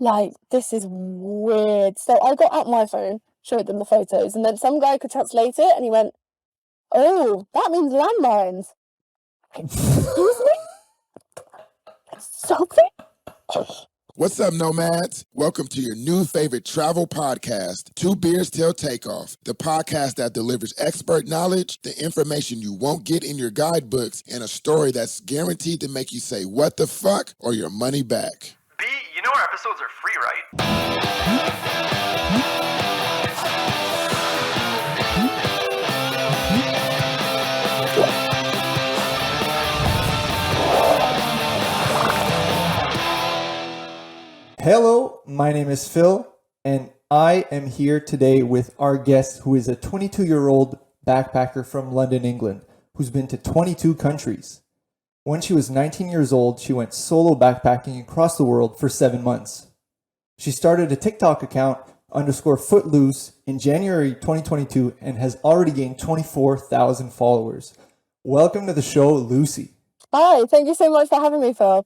Like, this is weird. So I got out my phone, showed them the photos, and then some guy could translate it, and he went, "Oh, that means landmines." Excuse me? Something? What's up, nomads? Welcome to your new favorite travel podcast, Two Beers Till Takeoff, the podcast that delivers expert knowledge, the information you won't get in your guidebooks, and a story that's guaranteed to make you say, "What the fuck?" or your money back. B, you know our episodes are free, right? Hello, my name is Phil, and I am here today with our guest who is a 22-year-old backpacker from London, England, who's been to 22 countries. When she was 19 years old, she went solo backpacking across the world for 7 months. She started a TikTok account _footloose in January 2022 and has already gained 24,000 followers. Welcome to the show, Lucy. Hi, thank you so much for having me, Phil.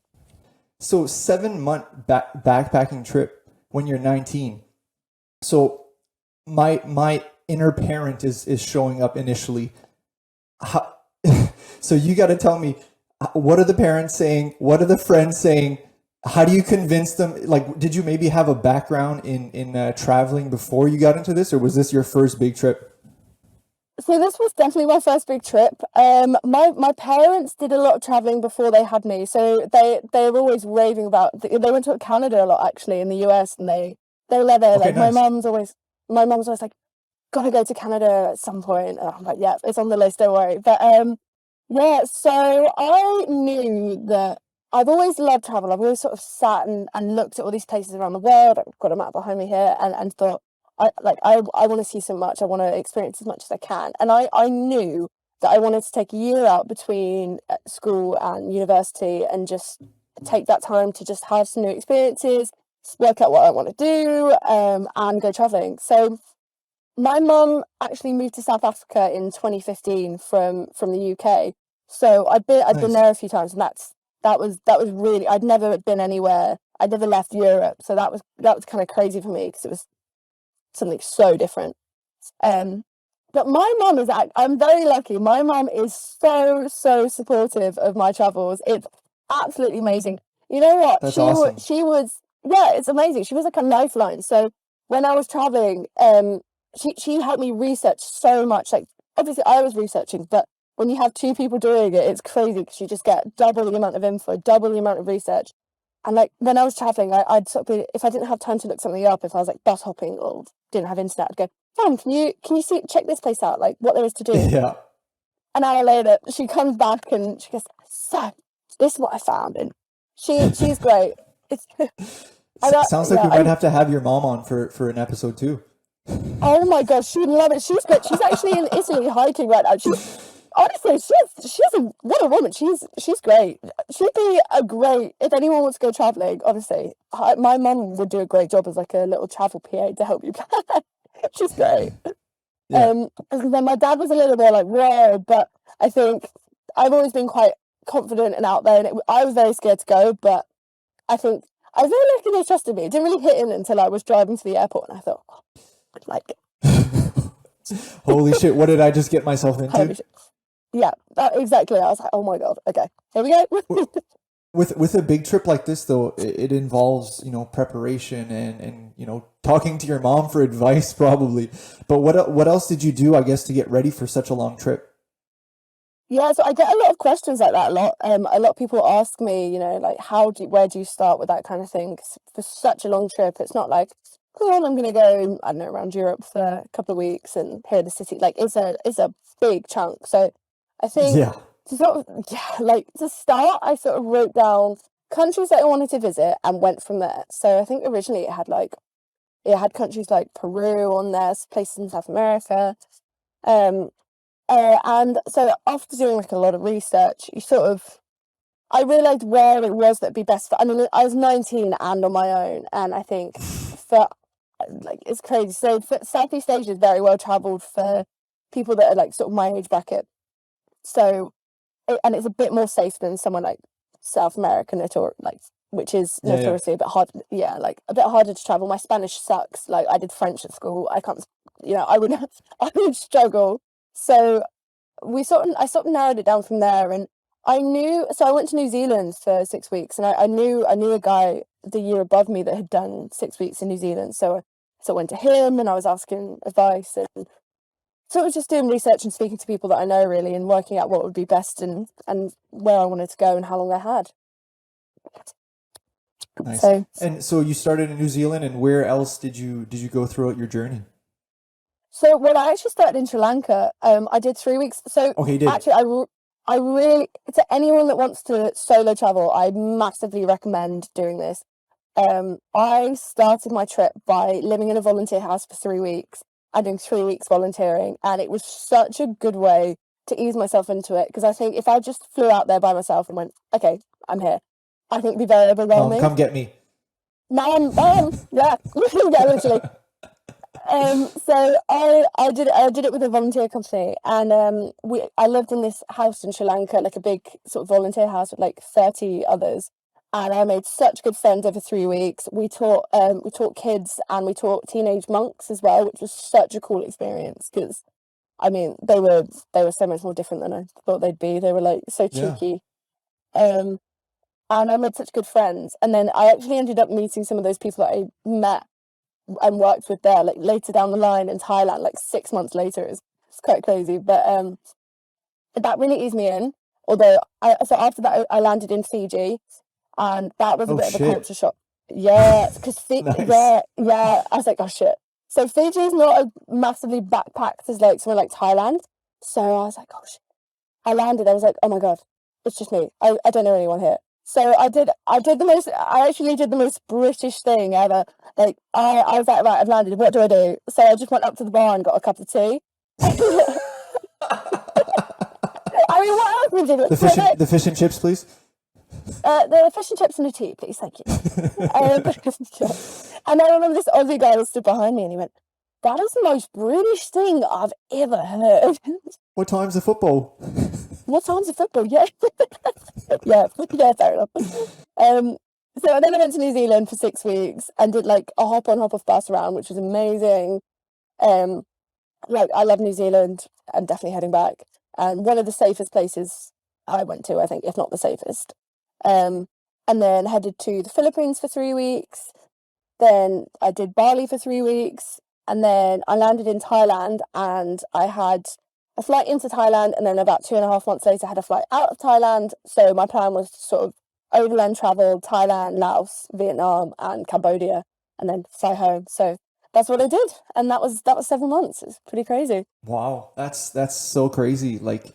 So 7-month backpacking trip when you're 19. So my inner parent is showing up initially. So you got to tell me, what are the parents saying? What are the friends saying? How do you convince them? Like, did you maybe have a background in traveling before you got into this, or was this your first big trip? So this was definitely my first big trip. My parents did a lot of traveling before they had me, so they were always raving about. They went to Canada a lot, actually, in the US, and they were there. Okay, Like nice. my mom's always like, gotta go to Canada at some point. And I'm like, yeah, it's on the list, don't worry. But yeah. So I knew that I've always loved travel. I've always sort of sat and looked at all these places around the world. I've got a map behind me here, and thought, I want to see so much. I want to experience as much as I can. And I knew that I wanted to take a year out between school and university and just take that time to just have some new experiences, work out what I want to do, and go traveling. So my mum actually moved to South Africa in 2015 from the UK. So I'd been Nice. there a few times, and that was really, I'd never been anywhere. I'd never left Europe, so that was kind of crazy for me because it was something so different. But my mum I'm very lucky. My mum is so supportive of my travels. It's absolutely amazing. You know what? That's awesome. Yeah, it's amazing. She was like a lifeline. So when I was traveling, she helped me research so much. Like, obviously I was researching, but when you have two people doing it, it's crazy because you just get double the amount of info, double the amount of research. And like when I was traveling, I'd sort of be, if I didn't have time to look something up, if I was like bus hopping or didn't have internet, I'd go, "Fam, can you check this place out? Like what there is to do." Yeah. An hour later, she comes back and she goes, "So, this is what I found," and she's great. It's Sounds like we might have to have your mom on for an episode too. Oh my gosh, she would love it. She's great. She's actually in Italy hiking right now. Honestly, what a woman. She's great. She'd be a great, if anyone wants to go traveling, honestly. My mum would do a great job as like a little travel PA to help you plan. She's great. Yeah. And then my dad was a little bit like, whoa, but I think I've always been quite confident and out there, and I was very scared to go, but I think I was very lucky they trusted me. It didn't really hit in until I was driving to the airport, and I thought, like, Holy shit, what did I just get myself holy into? shit. Yeah, exactly. I was like, oh my god, okay, here we go. With a big trip like this, though, it involves, preparation and talking to your mom for advice, probably. But what else did you do, I guess, to get ready for such a long trip? Yeah, so I get a lot of questions like that a lot. A lot of people ask me, like, where do you start with that kind of thing? 'Cause for such a long trip, it's not like, cool, I'm gonna go, I don't know, around Europe for a couple of weeks and here in the city. Like, it's a big chunk. So I think Yeah. to sort of, yeah, like to start, I sort of wrote down countries that I wanted to visit and went from there. So I think originally it had countries like Peru on there, places in South America. And so after doing like a lot of research, I realised where it was that'd be best for. I mean, I was 19 and on my own, and I think for like it's crazy. So Southeast Asia is very well travelled for people that are like sort of my age bracket. So and it's a bit more safe than someone like South American or like which is Yeah, yeah. notoriously a bit hard. Yeah, like a bit harder to travel. My Spanish sucks. Like I did French at school. I can't, I would I would struggle. So I sort of narrowed it down from there, and so I went to New Zealand for 6 weeks, and I knew a guy the year above me that had done 6 weeks in New Zealand. So I went to him and I was asking advice, and so it was just doing research and speaking to people that I know really, and working out what would be best and where I wanted to go and how long I had. Nice. So And so you started in New Zealand, and where else did you go throughout your journey? well, I actually started in Sri Lanka. I did 3 weeks. So Okay, you did. actually, I really, to anyone that wants to solo travel, I massively recommend doing this. I started my trip by living in a volunteer house for 3 weeks and doing 3 weeks volunteering, and it was such a good way to ease myself into it, because I think if I just flew out there by myself and went, okay, I'm here, I think it'd be very overwhelming. Come get me. Man, yeah, yeah, literally. So I did it with a volunteer company, and I lived in this house in Sri Lanka, like a big sort of volunteer house with like 30 others, and I made such good friends over 3 weeks. We taught kids, and we taught teenage monks as well, which was such a cool experience, because I mean they were so much more different than I thought they'd be. They were like so Yeah. cheeky. And I made such good friends, and then I actually ended up meeting some of those people that I met and worked with there, like later down the line in Thailand, like 6 months later. It's quite crazy, but that really eased me in. Although so after that I landed in Fiji, and that was a Oh, bit of a shit. culture shock. Yeah, because Nice. yeah, I was like, oh shit. So Fiji is not a massively backpacked as like somewhere like Thailand. So I was like, oh shit. I landed, I was like, oh my god, it's just me. I don't know anyone here. So I actually did the most British thing ever. Like I was like, right, I've landed, what do I do? So I just went up to the bar and got a cup of tea. I mean, what else would you do? The fish and chips, please. The fish and chips and a tea, please, thank you. And I remember this Aussie guy that stood behind me, and he went, that is the most British thing I've ever heard. What time's the football? What time's the football? Yeah. yeah, fair enough. So then I went to New Zealand for 6 weeks and did like a hop on, hop off bus around, which was amazing. Like I love New Zealand. I'm definitely heading back. And one of the safest places I went to, I think, if not the safest. And then headed to the Philippines for 3 weeks. Then I did Bali for 3 weeks. And then I landed in Thailand, and I had a flight into Thailand, and then about 2.5 months later I had a flight out of Thailand. So my plan was to sort of overland travel Thailand, Laos, Vietnam and Cambodia, and then fly home. So that's what I did, and that was 7 months. It's pretty crazy. Wow, that's so crazy. Like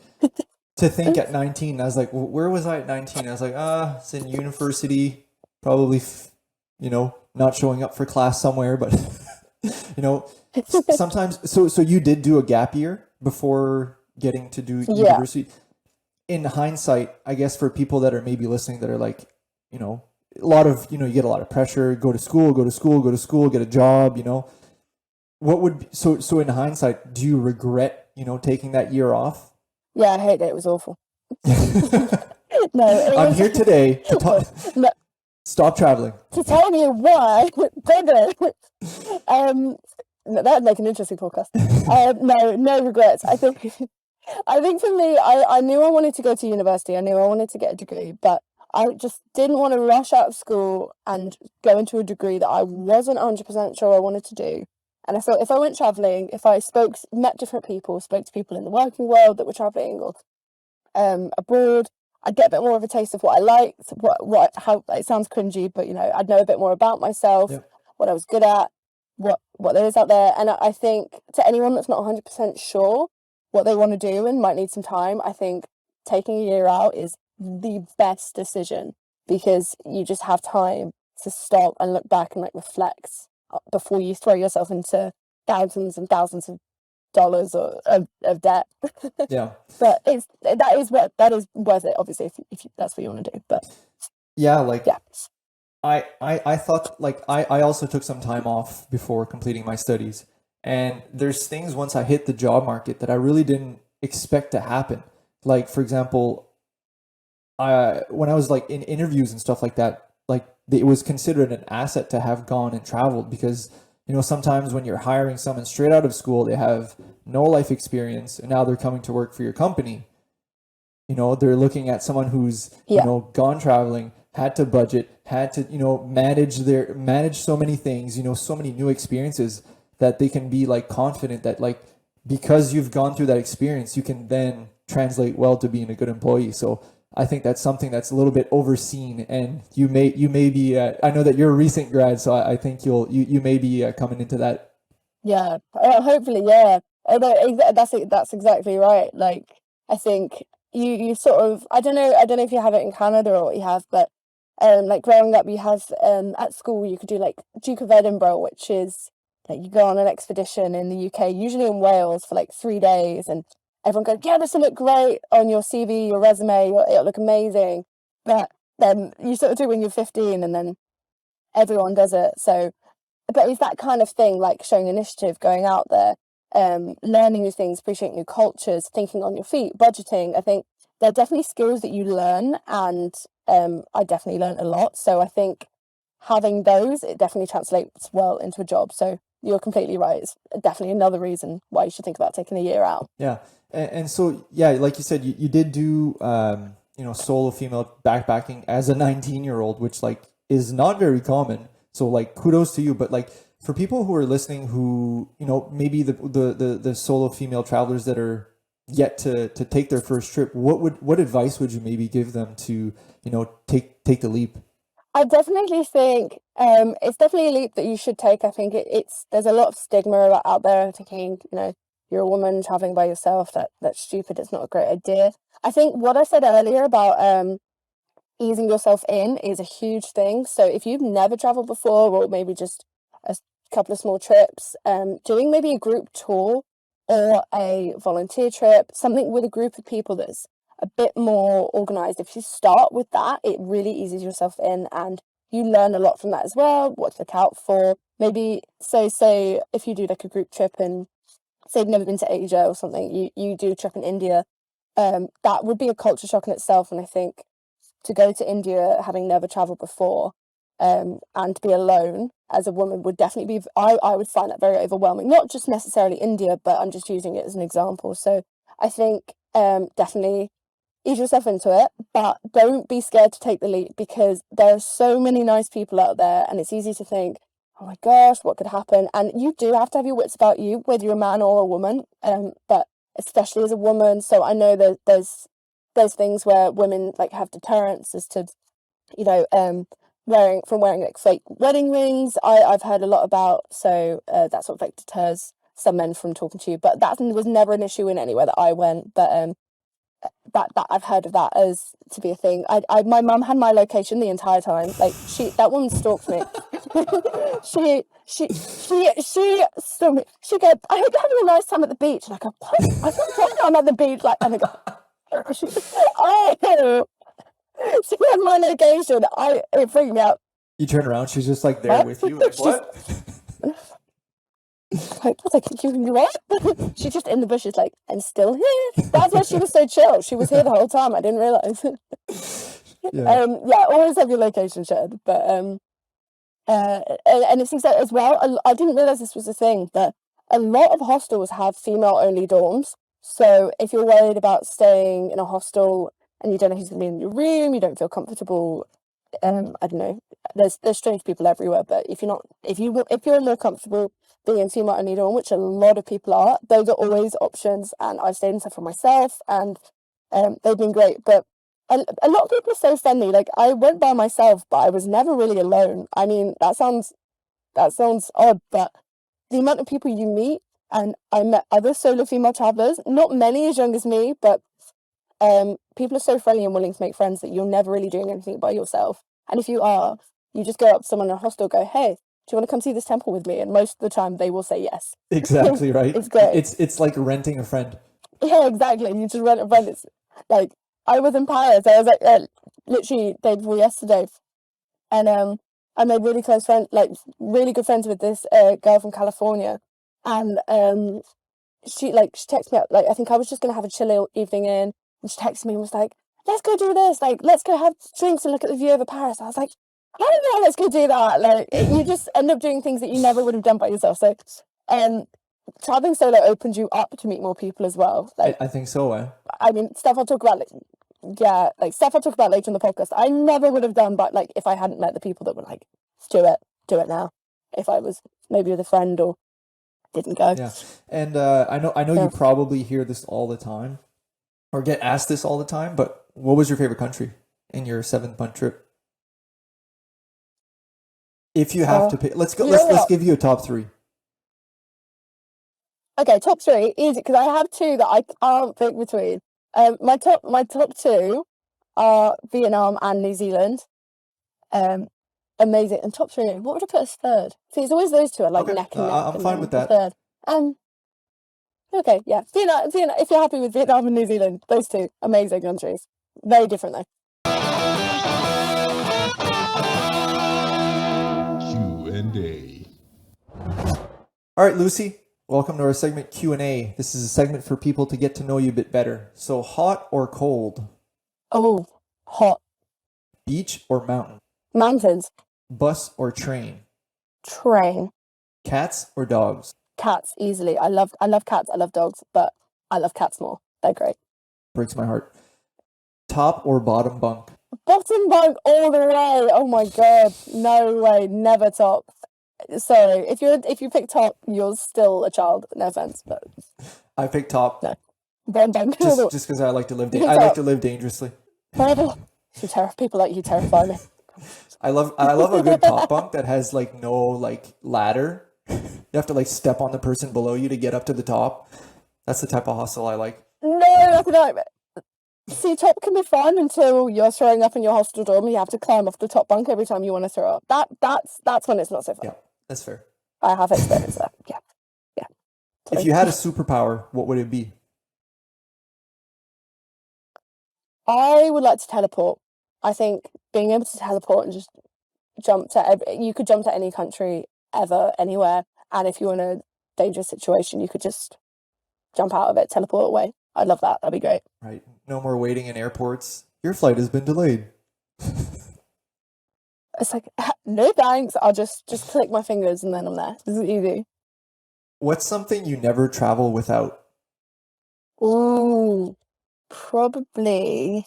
to think at 19, I was like, where was I at 19? I was like, it's in university, probably, not showing up for class somewhere, but sometimes. So you did do a gap year before getting to do university. In hindsight, I guess for people that are maybe listening that are like, a lot of, you get a lot of pressure, go to school, get a job, what would, so in hindsight, do you regret, taking that year off? Yeah, I hate it. It was awful. No, I'm here today to talk. No. Stop traveling. To tell you why, that'd make an interesting podcast. No regrets. I think for me, I knew I wanted to go to university. I knew I wanted to get a degree, but I just didn't want to rush out of school and go into a degree that I wasn't 100% sure I wanted to do. And I thought if I went traveling, if I met different people, spoke to people in the working world that were traveling or abroad, I'd get a bit more of a taste of what I liked, how it sounds cringy, but I'd know a bit more about myself, what I was good at, what there is out there. And I think to anyone that's not 100% sure what they want to do and might need some time, I think taking a year out is the best decision, because you just have time to stop and look back and like reflect before you throw yourself into thousands and thousands of dollars of debt. Yeah. But that is worth it, obviously, if that's what you want to do. But I thought, like, I also took some time off before completing my studies, and there's things once I hit the job market that I really didn't expect to happen. Like, for example, when I was like in interviews and stuff like that, like it was considered an asset to have gone and traveled, because sometimes when you're hiring someone straight out of school, they have no life experience, and now they're coming to work for your company. They're looking at someone who's gone traveling, had to budget, had to manage so many things, so many new experiences, that they can be like confident that like, because you've gone through that experience, you can then translate well to being a good employee. So I think that's something that's a little bit overseen, and you may be. I know that you're a recent grad, so I think you may be coming into that. Yeah, hopefully, yeah. That's exactly right. Like, I think you sort of, I don't know if you have it in Canada or what you have, but like growing up, you have at school you could do like Duke of Edinburgh, which is like you go on an expedition in the UK, usually in Wales, for like 3 days, and everyone goes, yeah, this will look great on your CV, your resume, it'll look amazing. But then you sort of do it when you're 15, and then everyone does it. So, but it's that kind of thing, like showing initiative, going out there, learning new things, appreciating new cultures, thinking on your feet, budgeting. I think they're definitely skills that you learn, and I definitely learned a lot. So I think having those, it definitely translates well into a job. So you're completely right. It's definitely another reason why you should think about taking a year out. Yeah. And so, yeah, like you said, you did do, solo female backpacking as a 19-year-old, which like is not very common. So like kudos to you. But like for people who are listening who, maybe the solo female travelers that are yet to take their first trip, what advice would you maybe give them to, take the leap? I definitely think it's definitely a leap that you should take. I think there's a lot of stigma out there thinking, you're a woman traveling by yourself, that's stupid, it's not a great idea. I think what I said earlier about easing yourself in is a huge thing. So if you've never traveled before, or maybe just a couple of small trips, doing maybe a group tour or a volunteer trip, something with a group of people that's a bit more organized. If you start with that, it really eases yourself in, and you learn a lot from that as well, what to look out for. Maybe, so say if you do like a group trip and say you've never been to Asia or something, you do a trip in India, that would be a culture shock in itself. And I think to go to India having never traveled before, and to be alone as a woman would definitely be, I would find that very overwhelming. Not just necessarily India, but I'm just using it as an example. So I think definitely ease yourself into it, but don't be scared to take the leap, because there are so many nice people out there, and it's easy to think, oh my gosh, what could happen? And you do have to have your wits about you, whether you're a man or a woman, but especially as a woman. So I know that there's things where women like have deterrents as to, wearing like fake wedding rings. I've heard a lot about, so that sort of like deters some men from talking to you, but that was never an issue in anywhere that I went. But that I've heard of that as to be a thing. My mum had my location the entire time. Like that woman stalked me. she stalked me. She goes, I hope you're having a nice time at the beach. And I go, what? I thought I'm at the beach. Like, and I go, oh, she had my location. It freaked me out. You turn around, she's just like there with you. Like, what? I was like, you what? She's just in the bushes, like, I'm still here. That's why she was so chill. She was here the whole time. I didn't realize. Always have your location shared. But and it's exactly as well. I didn't realize this was a thing, but a lot of hostels have female-only dorms. So if you're worried about staying in a hostel and you don't know who's going to be in your room, you don't feel comfortable. I don't know. There's strange people everywhere, but if you're more comfortable being in female-only dorm, which a lot of people are, those are always options. And I've stayed in some for myself, and they've been great. But a lot of people are so friendly. Like, I went by myself, but I was never really alone. I mean, that sounds odd, but the amount of people you meet, and I met other solo female travelers, not many as young as me, but people are so friendly and willing to make friends that you're never really doing anything by yourself. And if you are, you just go up to someone in a hostel, go, hey, do you want to come see this temple with me? And most of the time they will say yes. Exactly right. It's great. It's like renting a friend. Yeah, exactly. You just rent a friend. It's like, I was in Paris. I was like literally day before yesterday, and I made really close friends, like really good friends with this girl from California, and she texted me up, like, I think I was just gonna have a chill evening in, and she texted me and was like, let's go do this, like, let's go have drinks and look at the view over Paris. I was like, I don't know, let's go do that. Like, you just end up doing things that you never would have done by yourself. So, traveling solo opens you up to meet more people as well. Like, I think so. I mean, stuff I'll talk about, like stuff I'll talk about later in the podcast. I never would have done, but like, if I hadn't met the people that were like, let's do it now. If I was maybe with a friend or didn't go. Yeah, and I know you probably hear this all the time, or get asked this all the time. But what was your favorite country in your 7-month trip? If you have to pick, let's go. Let's give you a top 3. Okay, top 3 easy because I have 2 that I can't pick between. My top 2 are Vietnam and New Zealand. Amazing. And top 3, what would I put as third? See, it's always those 2 are like Okay, neck and neck. I'm fine with that. Third. Okay, yeah. Vietnam, if you're happy with Vietnam and New Zealand, those 2 amazing countries. Very different though. Q&A. All right, Lucy. Welcome to our segment Q&A. This is a segment for people to get to know you a bit better. So, hot or cold? Oh, hot. Beach or mountain? Mountains. Bus or train? Train. Cats or dogs? Cats, easily. I love cats. I love dogs, but I love cats more. They're great. Breaks my heart. Top or bottom bunk? Bottom bunk all the way. Oh my god, no way, never top. Sorry, if you pick top, you're still a child. No offense, but I picked top. no. Bottom bunk. Just because I like to live. I like to live dangerously. People like you terrify me. I love a good top bunk that has like no like ladder. You have to like step on the person below you to get up to the top. That's the type of hustle I like. No, that's not. See, top can be fun until you're throwing up in your hostel dorm and you have to climb off the top bunk every time you want to throw up. That's when it's not so fun. Yeah, that's fair. I have experienced that. Yeah. If you had a superpower, what would it be? I would like to teleport. I think being able to teleport and just you could jump to any country ever, anywhere. And if you're in a dangerous situation, you could just jump out of it, teleport away. I'd love that. That'd be great. Right. No more waiting in airports. Your flight has been delayed. It's like, no thanks. I'll just click my fingers and then I'm there. This is easy. What's something you never travel without? Ooh, probably.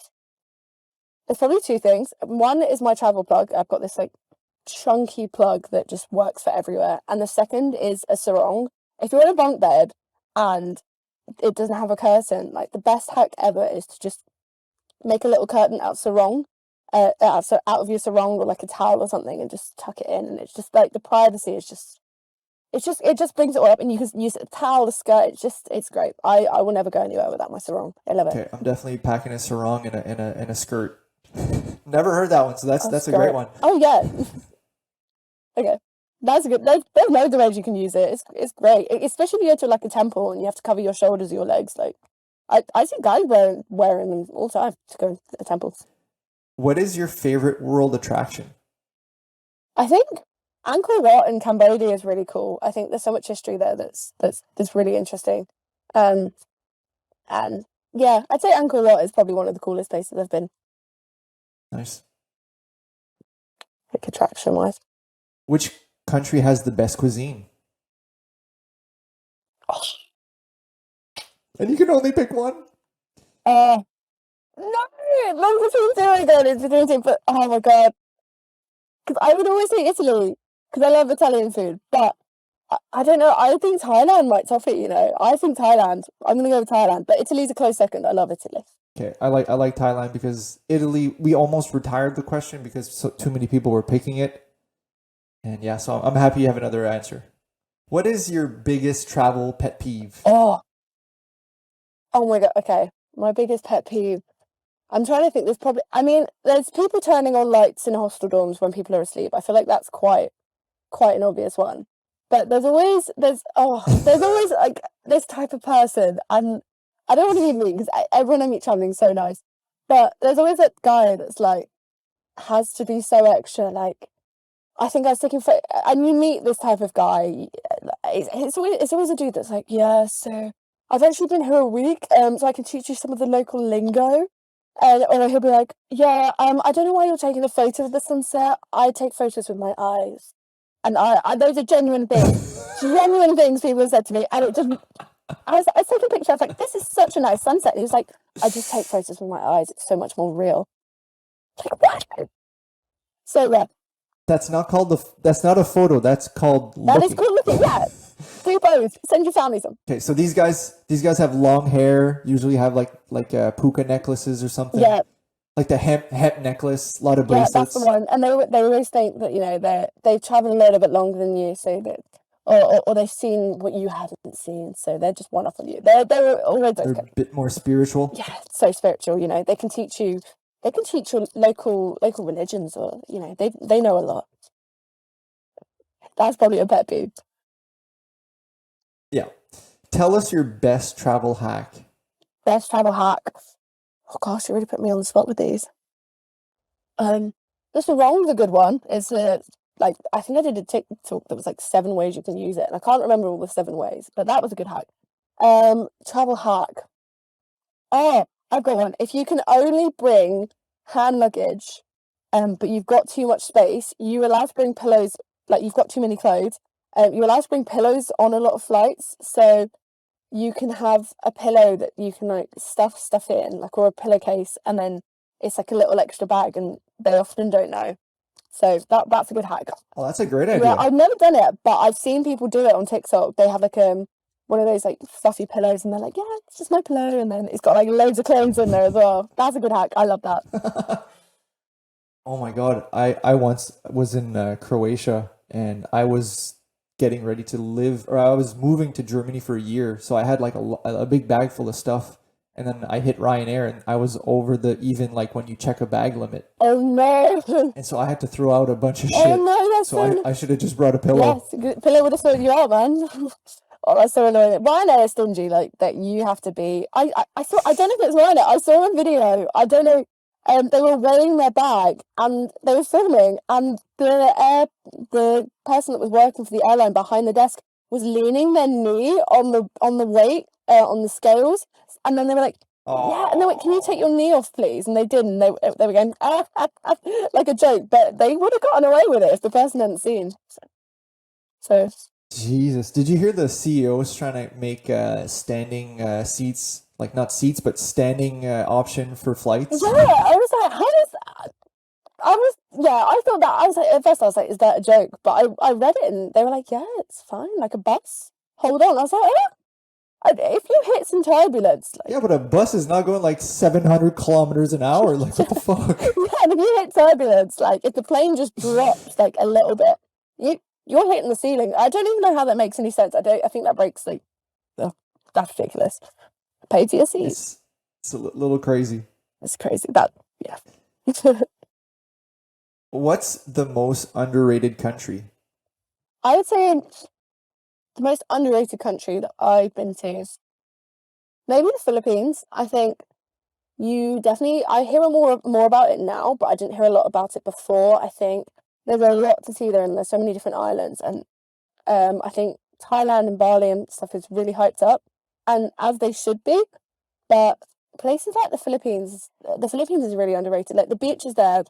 There's probably 2 things. One is my travel plug. I've got this like chunky plug that just works for everywhere. And the second is a sarong. If you're in a bunk bed and it doesn't have a curtain, like the best hack ever is to just make a little curtain out of sarong, out of your sarong or like a towel or something, and just tuck it in. And it's just like the privacy is just, it just brings it all up, and you can use a towel, a skirt. It's great. I will never go anywhere without my sarong. I love it. Okay, I'm definitely packing a sarong and a skirt. Never heard that one, so that's a great one. Oh yeah. Okay. That's good. There's loads of ways you can use it. It's great, especially if you go to like a temple and you have to cover your shoulders or your legs. Like, I see guys wearing them all the time to go to the temples. What is your favorite world attraction? I think Angkor Wat in Cambodia is really cool. I think there's so much history there that's really interesting. And yeah, I'd say Angkor Wat is probably one of the coolest places I've been. Nice. Like attraction wise. Which country has the best cuisine? Oh. And you can only pick one? No, not between 2 again. It's between 2, but oh my god. Because I would always say Italy, because I love Italian food, but I don't know. I think Thailand might top it, you know. I think Thailand. I'm going to go with Thailand, but Italy's a close second. I love Italy. Okay, I like Thailand because Italy, we almost retired the question because too many people were picking it. And yeah, so I'm happy you have another answer. What is your biggest travel pet peeve? Oh my god. Okay, my biggest pet peeve. I'm trying to think. There's people turning on lights in hostel dorms when people are asleep. I feel like that's quite an obvious one. But there's always like this type of person, and I don't want to be mean because everyone I meet traveling is so nice. But there's always that guy that's like has to be so extra. Like, I think I was looking for, and you meet this type of guy. It's always a dude that's like, yeah. So I've actually been here a week, so I can teach you some of the local lingo. And or he'll be like, yeah, I don't know why you're taking a photo of the sunset. I take photos with my eyes. And I those are genuine things. Genuine things people have said to me. And it just I took a picture, I was like, this is such a nice sunset. And he was like, I just take photos with my eyes. It's so much more real. Like, what? So yeah. That's not a photo. That's called That looking. is good looking, yeah. Do both. Send your family some. Okay, so these guys have long hair. Usually have like puka necklaces or something. Yeah. Like the hemp necklace, a lot of Yeah, bracelets. that's the one. And they always think that, you know, they travel a little bit longer than you, so that or they've seen what you haven't seen, so they're just one up on you. They're always They're a bit more spiritual. yeah, so spiritual, you know. They can teach you local religions, or you know, they know a lot. That's probably a pet peeve. Yeah. Tell us your best travel hack. Best travel hack. Oh gosh, you really put me on the spot with these. Just the wrong is a good one. It's like I think I did a TikTok that was like 7 ways you can use it, and I can't remember all the 7 ways, but that was a good hack. Travel hack. Oh, I've got one. If you can only bring hand luggage, but you've got too much space, you're allowed to bring pillows. Like you've got too many clothes. You're allowed to bring pillows on a lot of flights, so you can have a pillow that you can like stuff in, like, or a pillowcase, and then it's like a little extra bag, and they often don't know. So that's a good hack. Oh, that's a great idea. Yeah, I've never done it, but I've seen people do it on TikTok. They have like one of those like fluffy pillows, and they're like, yeah, it's just my pillow, and then it's got like loads of clothes in there as well. That's a good hack. I love that. Oh my God. I once was in Croatia, and I was getting ready to live, or I was moving to Germany for a year. So I had like a big bag full of stuff. And then I hit Ryanair, and I was over the even like when you check a bag limit. Oh no. And so I had to throw out a bunch of shit. Oh no, that's so I should have just brought a pillow. Yes, pillow would have sorted you out, man. Oh, that's so annoying. Ryanair is stingy, like that you have to be. I saw. I don't know if it's Ryanair. I saw a video. I don't know. They were weighing their bag, and they were filming, and the person that was working for the airline behind the desk was leaning their knee on the weight on the scales, and then they were like, yeah, and they went, can you take your knee off, please? And they did, and they were going like a joke, but they would have gotten away with it if the person hadn't seen. So. Jesus, did you hear the CEOs trying to make standing seats, like not seats, but standing option for flights? Yeah, I was like, how is that? I thought that, I was like, at first I was like, is that a joke? But I read it, and they were like, yeah, it's fine, like a bus. Hold on. I was like, if you hit some turbulence. Like, yeah, but a bus is not going like 700 kilometers an hour. Like, what the fuck? Yeah, and if you hit turbulence, like if the plane just drops like a little bit, you're hitting the ceiling. I don't even know how that makes any sense. I think that breaks like, oh, that's ridiculous. Pay to your seat. It's a little crazy. It's crazy. That, yeah. What's the most underrated country? I would say the most underrated country that I've been to is maybe the Philippines. I think I hear more about it now, but I didn't hear a lot about it before. I think there's a lot to see there, and there's so many different islands, and I think Thailand and Bali and stuff is really hyped up, and as they should be. But places like the Philippines is really underrated. Like the beaches there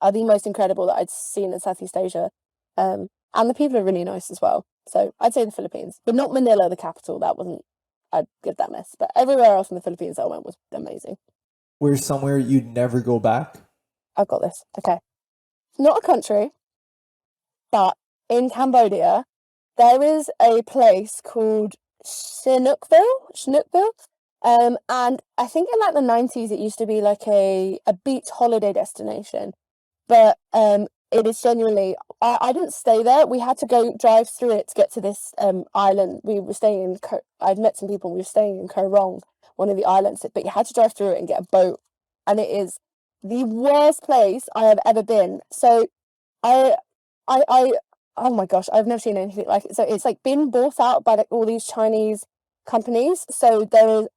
are the most incredible that I'd seen in Southeast Asia, and the people are really nice as well. So I'd say the Philippines, but not Manila, the capital. That wasn't. I'd give that miss. But everywhere else in the Philippines that I went was amazing. Where's somewhere you'd never go back? I've got this. Okay. Not a country, but in Cambodia, there is a place called Chinookville. And I think in like the 90s, it used to be like a beach holiday destination. But it is genuinely, I didn't stay there. We had to go drive through it to get to this island. We were staying in, I'd met some people, we were staying in Koh Rong, one of the islands, but you had to drive through it and get a boat. And it is the worst place I have ever been. So I oh my gosh, I've never seen anything like it. So it's like been bought out by like all these Chinese companies. So there are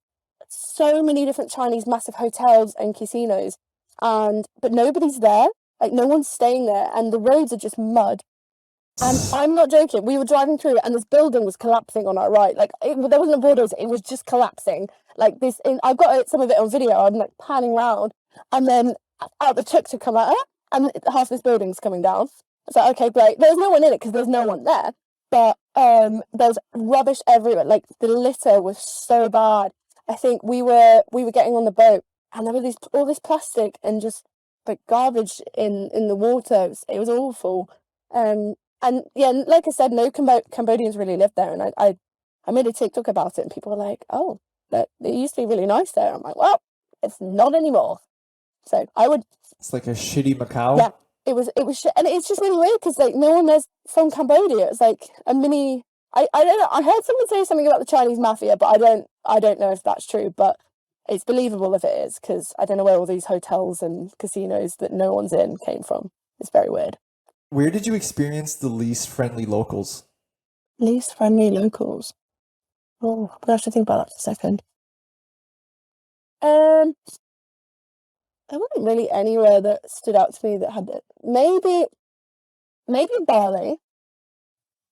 so many different Chinese massive hotels and casinos, but nobody's there. Like no one's staying there, and the roads are just mud. And I'm not joking. We were driving through, and this building was collapsing on our right. Like there wasn't a bulldozer; it was just collapsing. Like this. I've got some of it on video. I'm like panning round, and then out the tuk-tuk come at her, and half this building's coming down. It's like, okay, great. There's no one in it because there's no one there. But there's rubbish everywhere. Like the litter was so bad. I think we were getting on the boat, and there were all this plastic and just like garbage in the water. It was awful. And yeah, like I said, no Cambodians really lived there. And I made a TikTok about it, and people were like, "Oh, it used to be really nice there." I'm like, "Well, it's not anymore." So I would. It's like a shitty Macau. Yeah, it was, and it's just really weird because like no one there's from Cambodia. It's like a mini. I don't know. I heard someone say something about the Chinese mafia, but I don't know if that's true. But it's believable if it is, because I don't know where all these hotels and casinos that no one's in came from. It's very weird. Where did you experience the least friendly locals? Least friendly locals. Oh, I'm gonna have to think about that for a second. There wasn't really anywhere that stood out to me that had it. Maybe Bali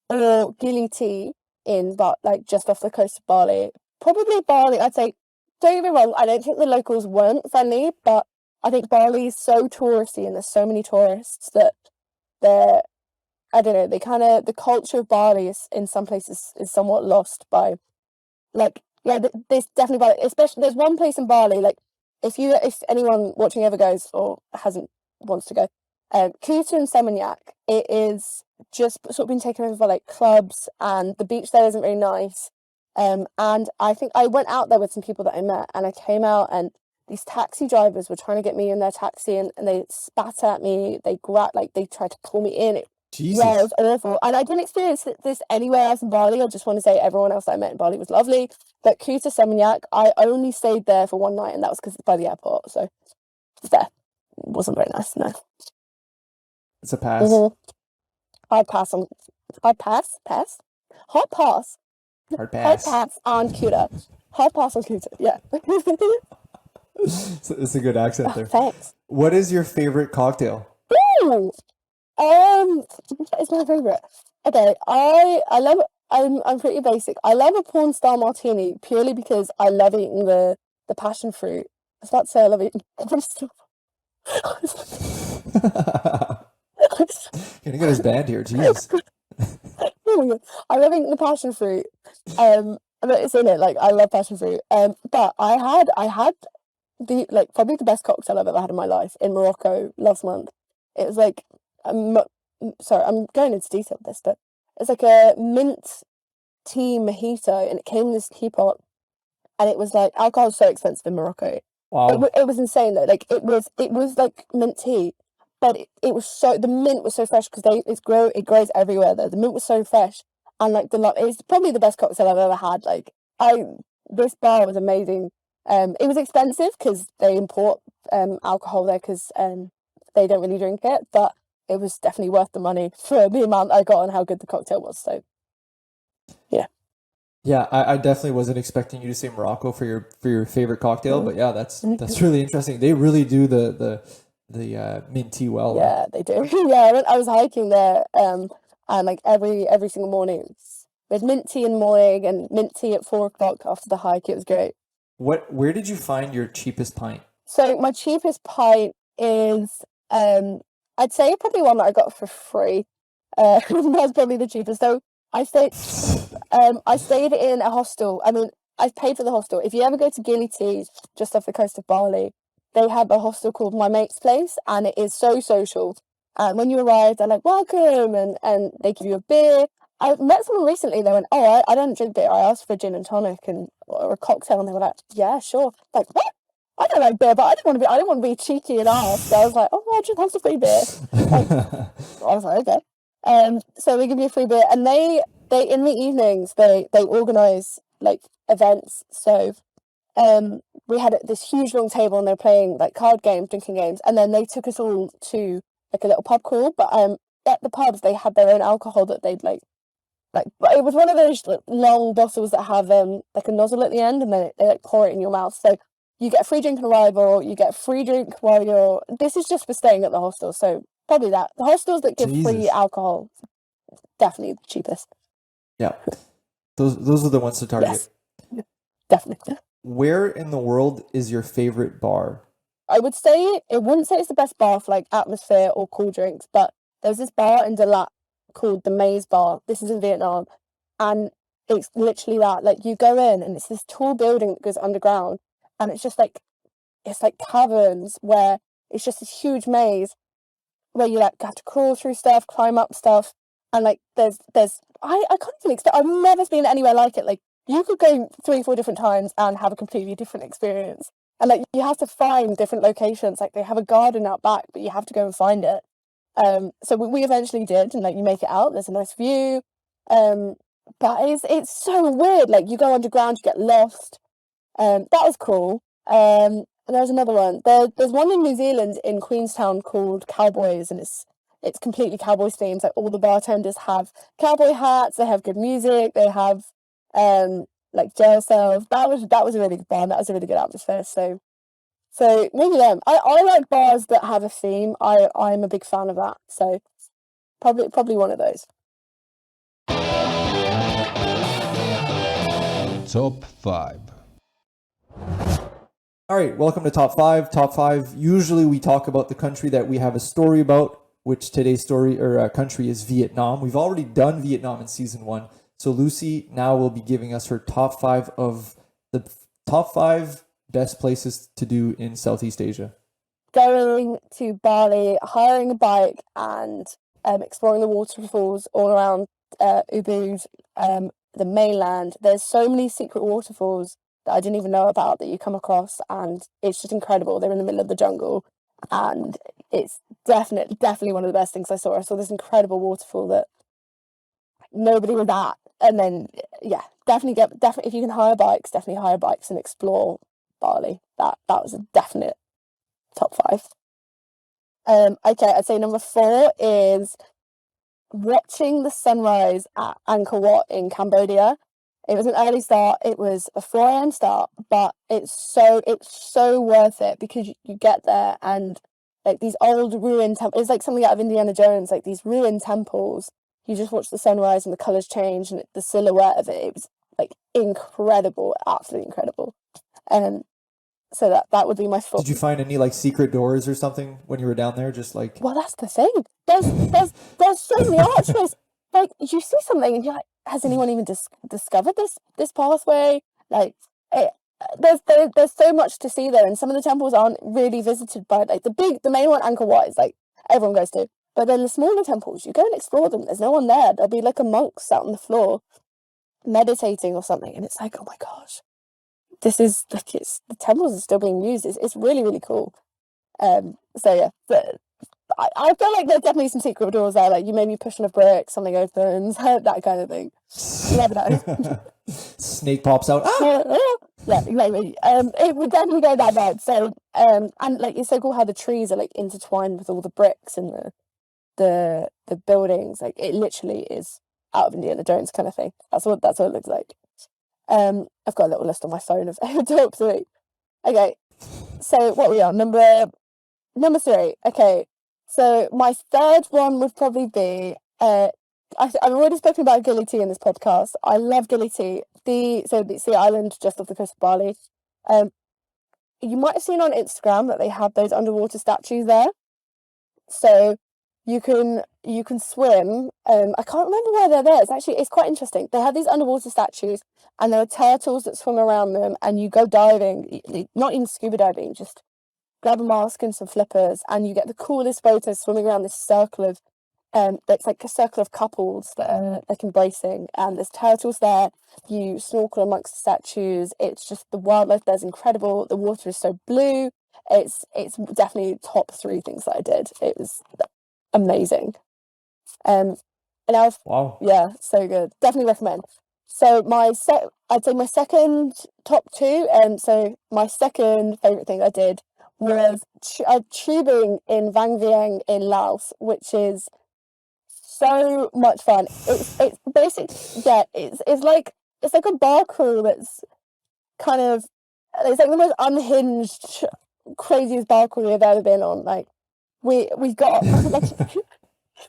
or Gili Tea like just off the coast of Bali. Probably Bali. I'd say. Don't get me wrong. I don't think the locals weren't friendly, but I think Bali is so touristy and there's so many tourists that I don't know, the culture of Bali is in some places is somewhat lost by, like, yeah, there's definitely Bali, especially, there's one place in Bali, like, if anyone watching ever goes or wants to go, Kuta and Seminyak, it is just sort of been taken over by, like, clubs, and the beach there isn't very nice, and I think I went out there with some people that I met, and I came out, and these taxi drivers were trying to get me in their taxi, and they spat at me. They tried to pull me in. Jesus. Yeah, it was awful. And I didn't experience this anywhere else in Bali. I just want to say everyone else that I met in Bali was lovely. But Kuta Seminyak, I only stayed there for one night, and that was because it's by the airport. So there. It wasn't very nice, no. It's a pass. Mm-hmm. Hard pass. Hard pass on Kuta. Hard pass on Kuta, yeah. It's a good accent there. Thanks. What is your favorite cocktail? Ooh! It's my favorite. Okay, I love. I'm pretty basic. I love a porn star martini purely because I love eating the passion fruit. I was about to say I love eating. Gonna get his band here, Jesus. I love eating the passion fruit. But it's in it. Like, I love passion fruit. But I had probably the best cocktail I've ever had in my life in Morocco last month. It was like sorry, I'm going into detail with this, but it's like a mint tea mojito, and it came in this teapot, and it was like, alcohol's so expensive in Morocco. Wow. It was insane though. Like it was like mint tea, but the mint was so fresh because it grows everywhere there. The mint was so fresh, and like it's probably the best cocktail I've ever had. Like this bar was amazing. It was expensive because they import alcohol there because they don't really drink it, but it was definitely worth the money for the amount I got and how good the cocktail was. So, yeah. Yeah, I definitely wasn't expecting you to say Morocco for your favorite cocktail, but yeah, that's really interesting. They really do the mint tea well. Yeah, they do. Yeah, I was hiking there, and like every single morning, there's mint tea in the morning and mint tea at 4 o'clock after the hike. It was great. Where did you find your cheapest pint? So my cheapest pint is I'd say probably one that I got for free. That's probably the cheapest. So I stayed in a hostel. I mean, I paid for the hostel. If you ever go to Gili Tea, just off the coast of Bali, they have a hostel called My Mate's Place, and it is so social. And when you arrive, they're like, welcome, and they give you a beer. I met someone recently, they went, oh, I don't drink beer. I asked for gin and tonic or a cocktail, and they were like, yeah, sure. Like, what? I don't like beer, but I didn't want to be cheeky and ask. So I was like, oh, I just have some free beer. Like, I was like, okay. So they give you a free beer, and they in the evenings they organise like events. So we had this huge long table, and they're playing like card games, drinking games, and then they took us all to like a little pub crawl. But at the pubs they had their own alcohol that they'd like but it was one of those like, long bottles that have like a nozzle at the end, and then they like pour it in your mouth. So you get a free drink on arrival, you get a free drink while you're... This is just for staying at the hostel, so probably that. The hostels that give free alcohol, definitely the cheapest. Yeah. Those are the ones to target. Yes, definitely. Where in the world is your favorite bar? I would say, I wouldn't say it's the best bar for like atmosphere or cool drinks, but there's this bar in Dalat called the Maze Bar. This is in Vietnam, and it's literally that. Like you go in and it's this tall building that goes underground, and it's just like caverns where it's just this huge maze where you like have to crawl through stuff, climb up stuff, and like there's I can't even explain. I've never been anywhere like it. Like you could go 3-4 different times and have a completely different experience. And like you have to find different locations. Like they have a garden out back, but you have to go and find it. So we eventually did, and like you make it out. There's a nice view. But it's so weird. Like you go underground, you get lost. That was cool. There's another one. There's one in New Zealand in Queenstown called Cowboys, and it's completely Cowboys themed. Like all the bartenders have cowboy hats. They have good music. They have like jail cells. That was a really good bar. That was a really good atmosphere. So maybe them. I like bars that have a theme. I'm a big fan of that. So probably one of those. Top 5. All right, welcome to Top 5. Top 5, usually we talk about the country that we have a story about, which today's story or country is Vietnam. We've already done Vietnam in season 1. So Lucy now will be giving us her top 5 of the top 5 best places to do in Southeast Asia. Going to Bali, hiring a bike, and exploring the waterfalls all around Ubud, the mainland. There's so many secret waterfalls that I didn't even know about that you come across, and it's just incredible. They're in the middle of the jungle, and it's definitely one of the best things I saw. I saw this incredible waterfall that nobody was at, and then definitely if you can hire bikes, definitely hire bikes and explore Bali. That was a definite top 5. Okay, I'd say number 4 is watching the sunrise at Angkor Wat in Cambodia. It was an early start. It was a 4 a.m. start, but it's so worth it because you get there and like these old ruined temples. It's like something out of Indiana Jones, like these ruined temples. You just watch the sunrise and the colours change and the silhouette of it. It was like incredible, absolutely incredible. So that would be my 4. Did you find any like secret doors or something when you were down there? Just like, well, that's the thing. There's so many archways. Like you see something and you're like, has anyone even discovered this pathway? Like there's so much to see there, and some of the temples aren't really visited by like the main one, Angkor Wat, is like everyone goes to. But then the smaller temples, you go and explore them. There's no one there. There'll be like a monk sat on the floor meditating or something, and it's like, oh my gosh, this is like the temples are still being used. It's really, really cool. So yeah, but I feel like there's definitely some secret doors there. Like you maybe pushing a brick, something opens, that kind of thing. You never know. snake pops out. Ah! Yeah, maybe. It would definitely go that bad. So and like it's so cool how the trees are like intertwined with all the bricks and the buildings. Like it literally is out of Indiana Jones kind of thing. That's what it looks like. I've got a little list on my phone of top 3. Okay, so what we are number 3. Okay, so my third one would probably be I've already spoken about Gili Tea in this podcast. I love Gili Tea. It's the island just off the coast of Bali. You might have seen on Instagram that they have those underwater statues there. So you can swim. I can't remember why they're there. It's quite interesting. They have these underwater statues, and there are turtles that swim around them. And you go diving, not even scuba diving, just grab a mask and some flippers, and you get the coolest photos swimming around this circle of that's like a circle of couples that are like embracing, and there's turtles there. You snorkel amongst the statues. It's just the wildlife there's incredible. The water is so blue. It's definitely top 3 things that I did. It was amazing. And Wow. yeah, so good. Definitely recommend. So I'd say my second top 2. So my second favorite thing I did was tubing in Vang Vieng in Laos, which is so much fun. It's basically it's like a bar crawl that's kind of, it's like the most unhinged, craziest bar crawl we've ever been on. Like we got like,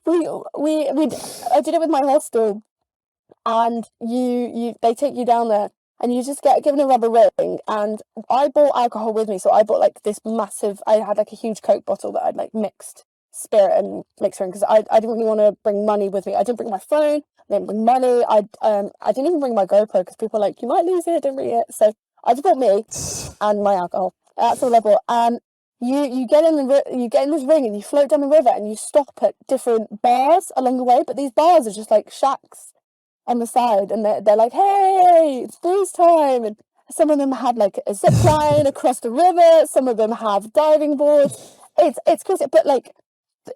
I did it with my hostel, and they take you down there, and you just get given a rubber ring. And I bought alcohol with me, so I bought like this massive. I had like a huge Coke bottle that I'd like mixed spirit and mixed in, because I didn't really want to bring money with me. I didn't bring my phone. I didn't bring money. I didn't even bring my GoPro, because people are like, you might lose it. Don't bring it. So I just bought me and my alcohol. That's all I bought. And you get in this ring, and you float down the river, and you stop at different bars along the way. But these bars are just like shacks on the side, and they're like, hey, it's booze time. And some of them had like a zip line across the river. Some of them have diving boards. It's crazy, but like,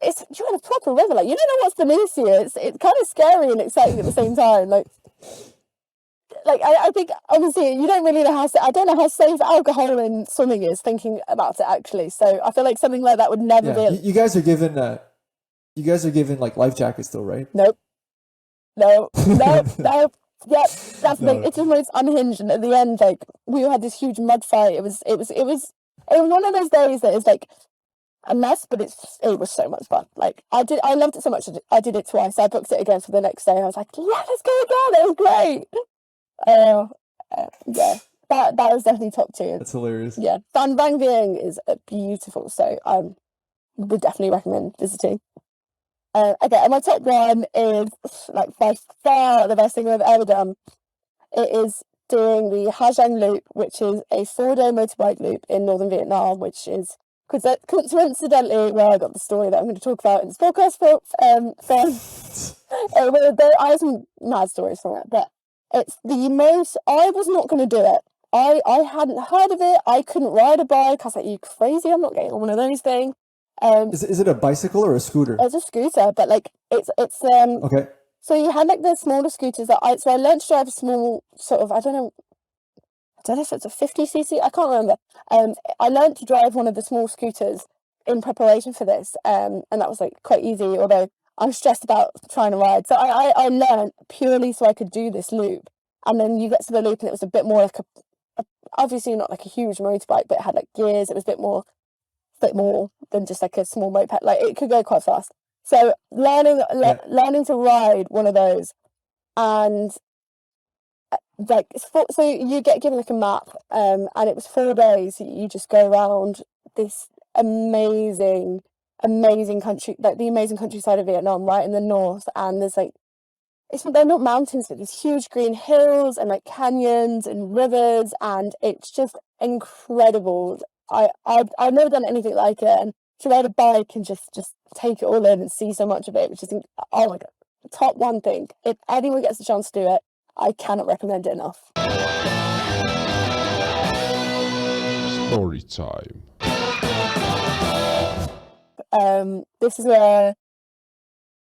you're in a proper river. Like, you don't know what's beneath you. It's kind of scary and exciting at the same time. Like I think obviously you don't really know I don't know how safe alcohol in swimming is, thinking about it actually. So I feel like something like that would never be. You guys are given like life jackets though, right? Nope. No. Yep, that's the thing. It's almost unhinged, and at the end, like, we had this huge mud fight. It was one of those days that is like a mess, but it was so much fun. Like, I loved it so much. I did it twice. I booked it again for the next day. I was like, yeah, let's go again. It was great. Yeah, that was definitely top tier. That's hilarious. Yeah, Bang Vieng is beautiful, so I would definitely recommend visiting. Okay, and my top one is, like, by far the best thing I've ever done. It is doing the Giang loop, which is a 4-day motorbike loop in northern Vietnam, which is coincidentally where I got the story that I'm going to talk about in this podcast. I have some mad stories from it, but it's the most. I was not going to do it. I hadn't heard of it. I couldn't ride a bike. I was like, "You crazy? I'm not getting on one of those things." Is it a bicycle or a scooter? It's a scooter, but like it's okay. So you had like the smaller scooters that I learned to drive a small sort of, I don't know if it's a 50cc, I can't remember. I learned to drive one of the small scooters in preparation for this, and that was like quite easy, although I'm stressed about trying to ride. So I learned purely so I could do this loop. And then you get to the loop, and it was a bit more like obviously not like a huge motorbike, but it had like gears. It was a bit more than just like a small moped. Like, it could go quite fast. So learning to ride one of those, and like, so you get given like a map, and it was 4 days. You just go around this amazing country, like the amazing countryside of Vietnam, right in the north. And there's like, they're not mountains, but there's huge green hills and like canyons and rivers, and it's just incredible. I've never done anything like it, and to ride a bike and just take it all in and see so much of it, which is, oh my god, top one thing. If anyone gets a chance to do it, I cannot recommend it enough. Story time. This is where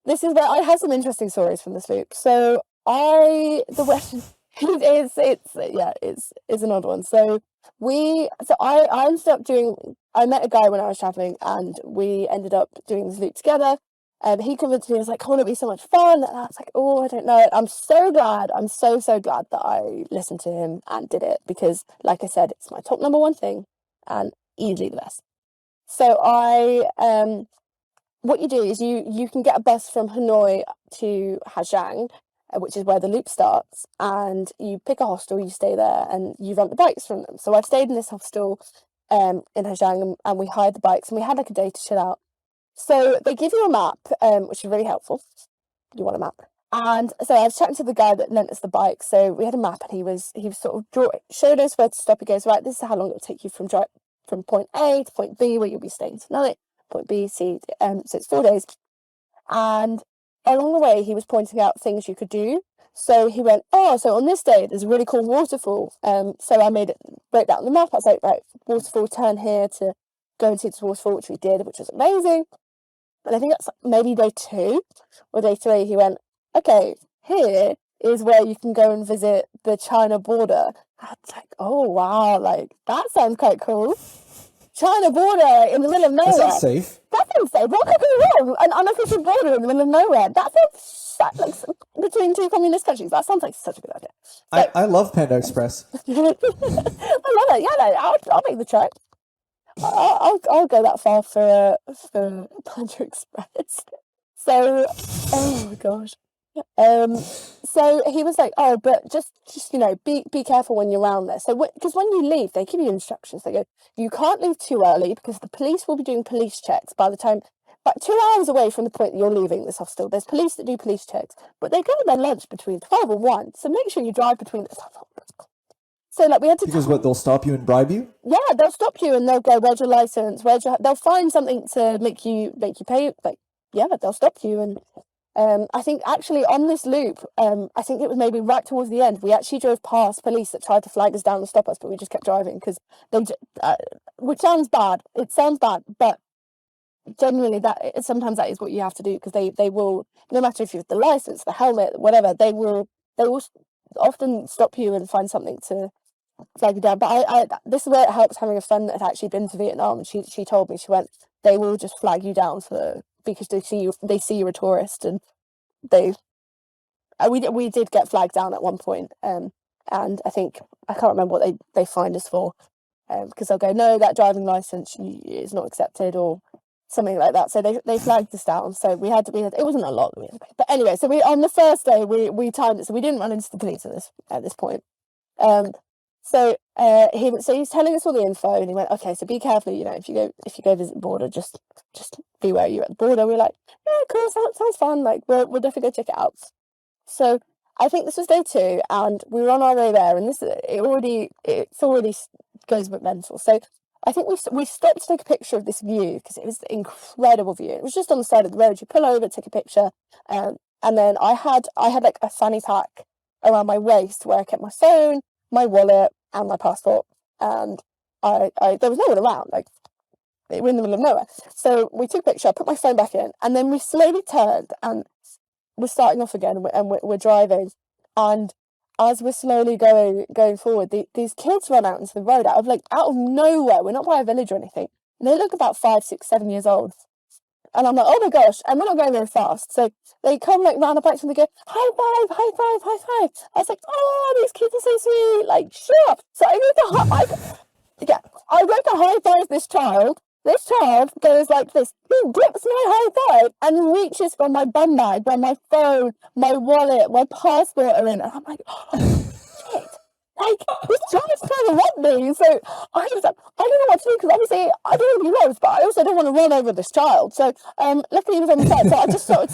I have some interesting stories from this loop. So the Western it's an odd one. So I ended up I met a guy when I was traveling, and we ended up doing this loop together. And he convinced me, he was like, "Oh, it'll be so much fun." And I was like, "Oh, I don't know." I'm so glad. I'm so glad that I listened to him and did it, because, like I said, it's my top number one thing and easily the best. So what you do is you can get a bus from Hanoi to Giang, which is where the loop starts, and you pick a hostel, you stay there, and you rent the bikes from them. So I stayed in this hostel in Giang, and we hired the bikes, and we had like a day to chill out. So they give you a map, which is really helpful. You want a map. And so I was chatting to the guy that lent us the bike. So we had a map, and he was sort of showed us where to stop. He goes, right, this is how long it will take you from point A to point B, where you'll be staying tonight. Point B, C, so it's 4 days. And along the way, he was pointing out things you could do. So he went, oh, so on this day, there's a really cool waterfall. So I wrote that on the map. I was like, right, waterfall, turn here to go and see this waterfall, which we did, which was amazing. And I think that's maybe day 2 or day 3. He went, okay, here is where you can go and visit the China border. I was like, oh, wow, like, that sounds quite cool. China border in the middle of nowhere. That sounds safe. That sounds safe. What could go wrong? An unofficial border in the middle of nowhere. That sounds like between 2 communist countries. That sounds like such a good idea. So, I love Panda Express. I love it. Yeah, no, I'll make the trip. I'll go that far for Panda Express. So, oh gosh. So he was like, "Oh, but just be careful when you're around there." So, because when you leave, they give you instructions. They go, "You can't leave too early because the police will be doing police checks by the time." But 2 hours away from the point that you're leaving this hostel, there's police that do police checks, but they go on their lunch between 12 and 1. So make sure you drive between this. So like we had to Because what, they'll stop you and bribe you? yeah, they'll stop you and they'll go, "Where's your license? They'll find something to make you pay." Like, yeah, they'll stop you. And I think actually on this loop, I think it was maybe right towards the end, we actually drove past police that tried to flag us down and stop us, but we just kept driving because which sounds bad. It sounds bad, but generally sometimes that is what you have to do, because they will, no matter if you have the license, the helmet, whatever, they will often stop you and find something to flag you down. But I this is where it helps having a friend that had actually been to Vietnam, and she told me, she went, they will just flag you down because they see you're a tourist, and we did get flagged down at one point, and I think I can't remember what they fined us for, because they'll go, "No, that driving license is not accepted," or something like that. So they flagged us down. So we had it wasn't a lot that we had to pay. But anyway, so on the first day we timed it, so we didn't run into the police at this point. So he's telling us all the info, and he went, "Okay, so be careful. If you go visit the border, just be where you're at the border." We're like, "Yeah, cool, sounds fun. Like we'll definitely go check it out." So I think this was day 2, and we were on our way there, and it already goes a bit mental. So I think we stopped to take a picture of this view because it was an incredible view. It was just on the side of the road. You pull over, take a picture, and then I had like a fanny pack around my waist where I kept my phone, my wallet, and my passport. And I there was no one around. Like, we're in the middle of nowhere. So we took a picture. I put my phone back in, and then we slowly turned, and we're starting off again, and we're driving, and as we're slowly going forward, these kids run out into the road out of nowhere. We're not by a village or anything. And they look about 5, 6, 7 years old. And I'm like, "Oh my gosh!" And we're not going very fast, so they come like round the bikes and they go, "High five, high five, high five." I was like, "Oh, these kids are so sweet!" Like, shut up. So I went to high five this child. This child goes like this. He dips my high five and reaches for my bum bag where my phone, my wallet, my passport are in. And I'm like, "Oh, shit. Like, this child's trying to rob me." So I was like, I don't know what to do, because obviously I don't want to be robbed, but I also don't want to run over this child. So luckily he was on the side, so I just sort of,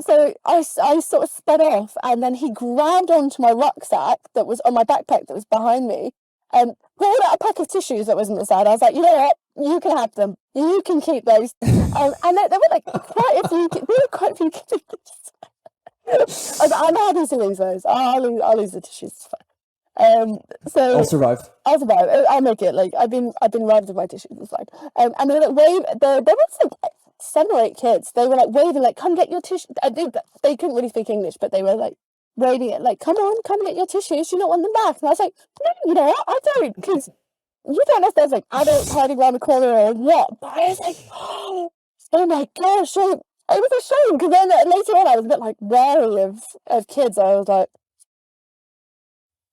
so I sort of sped off, and then he grabbed onto my rucksack that was on my backpack that was behind me, pulled out a pack of tissues that was on the side. I was like, "You know what? You can have them. You can keep those." And there were like quite a few tissues. I was like, "I'm happy to lose those. I'll lose the tissues. It's fine." So I'll survive. I'll survive. I'll make it. Like, I've been robbed of my tissues. It's fine. And they like wave. There was like 7 or 8 kids. They were like waving, like, "Come get your tissue." I think that they couldn't really speak English, but they were like waving it, like, "Come on, come get your tissues. You don't want them back." And I was like, "No, I don't, because you don't know if there's like adults hiding around the corner or what." But I was like, "Oh my gosh!" So it was a shame, because then later on I was a bit like wary of kids. I was like,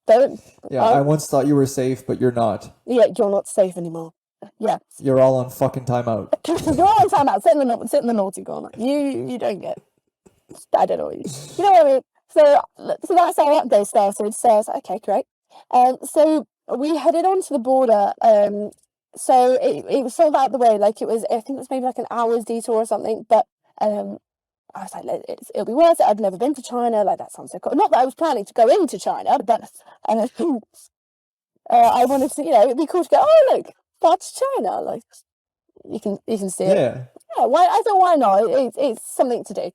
"Don't." Yeah, I once thought you were safe, but you're not. Yeah, you're not safe anymore. Yeah, You're all on fucking timeout. you're all on timeout. Sit in the naughty corner. You don't get. I don't know what you know what I mean. So that's how that day started. So I was like, "Okay, great." So we headed on to the border. So it was sort of out of the way. Like, I think it was maybe like an hour's detour or something. But I was like, "It'll be worth it. I've never been to China. Like, that sounds so cool." Not that I was planning to go into China, but I wanted to, it'd be cool to go, "Oh, look, that's China." Like, you can see it. Yeah. Yeah. I thought, why not? It's something to do.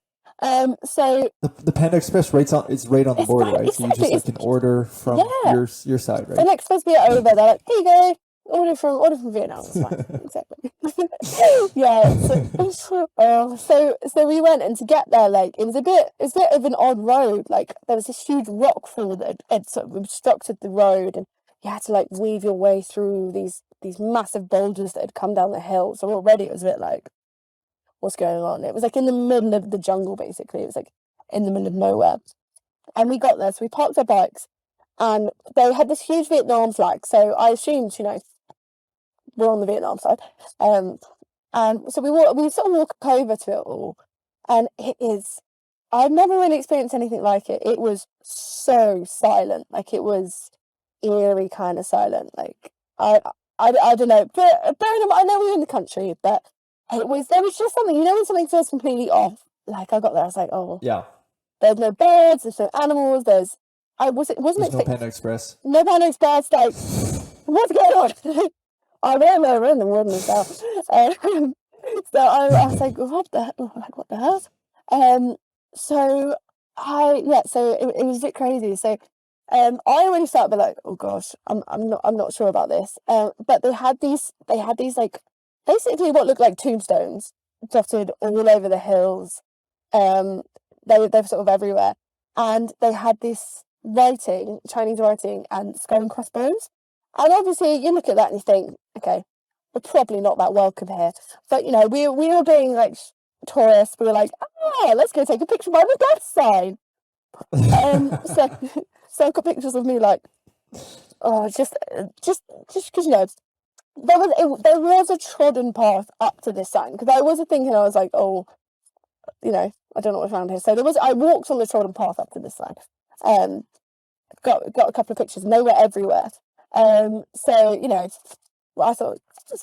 So The Panda Express is right on the It's border, right- right? So you just exactly, like can order from Yeah. your side, the right? next supposed to be over. They're like, "Here you go. Order from Vietnam." It's fine. Exactly. Yeah. So we went, and to get there, like, it was a bit of an odd road. Like, there was this huge rock fall that had sort of obstructed the road, and you had to like weave your way through these massive boulders that had come down the hill. So already it was a bit like, what's going on? It was like in the middle of the jungle, basically. It was like in the middle of nowhere. And we got there, so we parked our bikes, and they had this huge Vietnam flag. So I assumed, we're on the Vietnam side. And so we sort of walk over to it all, and I've never really experienced anything like it. It was so silent, like it was eerie kind of silent. Like I don't know, but bearing in mind, I know we're in the country, but there was just something, when something feels completely off. Like I got there, I was like, oh, Yeah. there's no birds, there's no animals, wasn't There's no expecting Panda Express. no Panda Express. Like, what's going on? I ran over in the wilderness now. So I was like, what the hell? So it was a bit crazy. So I already started being like, oh gosh, I'm not sure about this. But they had these like basically what looked like tombstones dotted all over the hills. They're sort of everywhere, and they had this writing, Chinese writing, and skull and crossbones. And obviously, you look at that and you think, okay, we're probably not that welcome here. But we were being like tourists. We were like, let's go take a picture by the death sign. So I got pictures of me like, oh, just because there was a trodden path up to this sign, because I wasn't thinking, I was like, oh, I don't know what I found here. So I walked on the trodden path up to this sign. Got a couple of pictures, and they were everywhere. So I thought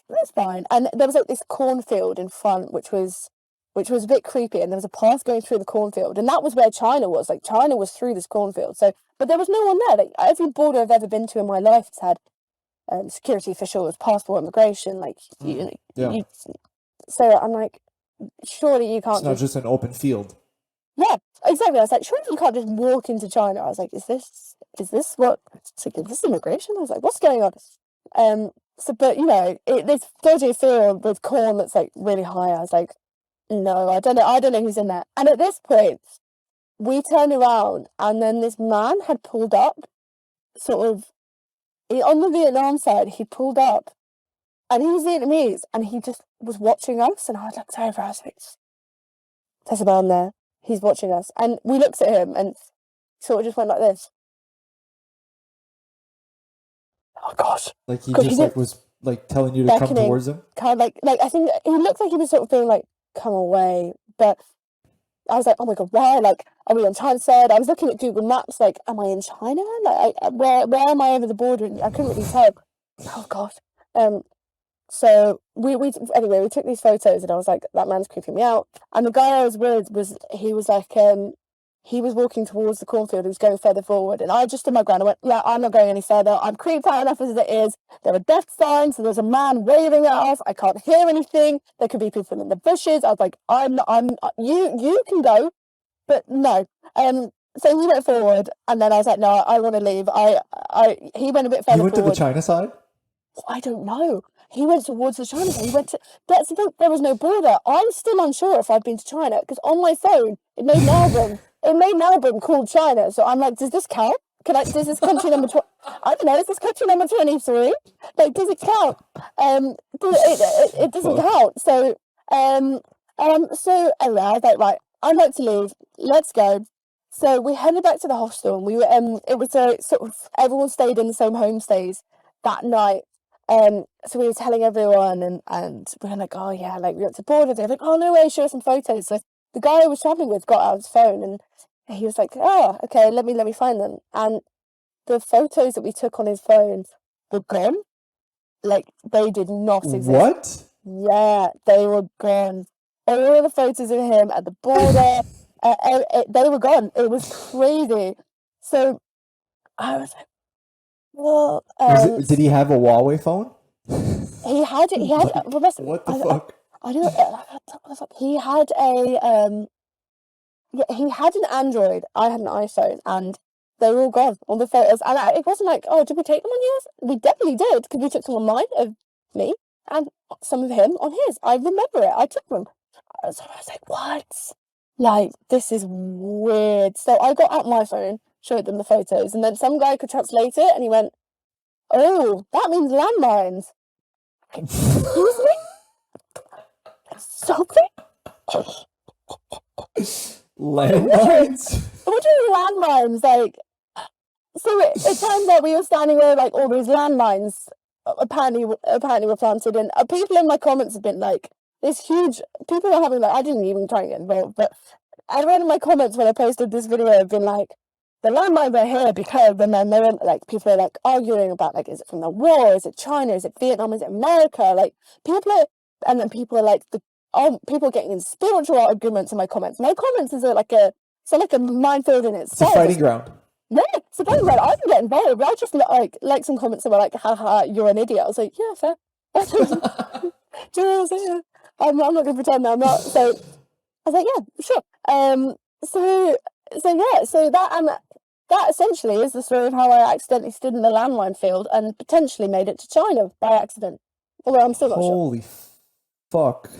that's fine. And there was like this cornfield in front, which was a bit creepy, and there was a path going through the cornfield, and that was where China was. Like China was through this cornfield. So, but there was no one there. Like every border I've ever been to in my life has had security officials, passport, immigration. Like so I'm like, surely you can't. It's not just an open field. Yeah, exactly. I was like, surely you can't just walk into China. I was like, is this what? It's like, is this immigration? I was like, what's going on? So, but this dodgy field with corn that's like really high. I was like, no, I don't know who's in there. And at this point, we turned around, and then this man had pulled up, sort of on the Vietnam side. He pulled up, and he was Vietnamese, and he just was watching us. And I looked over. I was like, there's a man there. He's watching us. And we looked at him and sort of just went like this. Oh gosh. Like he just was like telling you to come towards him? Kind of like I think he looked like he was sort of being like, come away. But I was like, oh my God, where? Like, are we on China side? I was looking at Google Maps, like, am I in China? Like, where am I over the border? And I couldn't really tell. Oh God. So we took these photos, and I was like, that man's creeping me out. And the guy I was with he was walking towards the cornfield. He was going further forward, and I just stood my ground. I went, yeah, I'm not going any further. I'm creeped out enough as it is. There were death signs, and there's a man waving at us. I can't hear anything. There could be people in the bushes. I was like, you can go, but no. So he went forward, and then I was like, no, I want to leave. He went a bit further forward. You went to the China side? I don't know. He went towards the China side. That's the thing, there was no border. I'm still unsure if I've been to China, because on my phone, it made an album called China. So I'm like, does this count? Does this country number I don't know, is this country number 23? Like, does it count? It doesn't count. So, so anyway, I was like, right, I'd like to leave. Let's go. So we headed back to the hostel, and we were, it was a sort of, everyone stayed in the same homestays that night. So we were telling everyone, and we were like, oh yeah, like we went to border. They're like, oh no way, show us some photos. So the guy I was traveling with got out his phone, and he was like, oh, okay, let me find them. And the photos that we took on his phone were gone. Like, they did not exist. What? Yeah, they were gone. All the photos of him at the border, they were gone. It was crazy. So I was like, well, did he have a Huawei phone? He had well, what the fuck? I don't know. What the fuck? He had he had an Android. I had an iPhone, and they were all gone, all the photos. And it wasn't like, oh, did we take them on yours? We definitely did, because we took some on mine of me, and some of him on his. I remember it. I took them. So I was like, what? Like, this is weird. So I got out my phone, showed them the photos, and then some guy could translate it, and he went, oh, that means landmines. Excuse me? Something? Landmines? What do you mean landmines? Like, so it turns out we were standing where like all these landmines apparently were planted, and people in my comments have been like, this huge, people are having like, I didn't even try and get involved, but everyone in my comments when I posted this video have been like, the landmines are here because, and then they were like, people are like arguing about like, is it from the war? Is it China? Is it Vietnam? Is it America? Like people are, and then people are like, people are getting in spiritual arguments in my comments. My comments is like a minefield in It's a itself. fighting ground. Yeah, it's a fighting ground. I can get involved. I just like some comments that were like, haha, you're an idiot. I was like, yeah, fair. Do you know what I'm saying? I'm not going to pretend that I'm not. So I was like, yeah, sure. So yeah, so that essentially is the story of how I accidentally stood in the landmine field and potentially made it to China by accident. Although I'm still not sure. Holy fuck.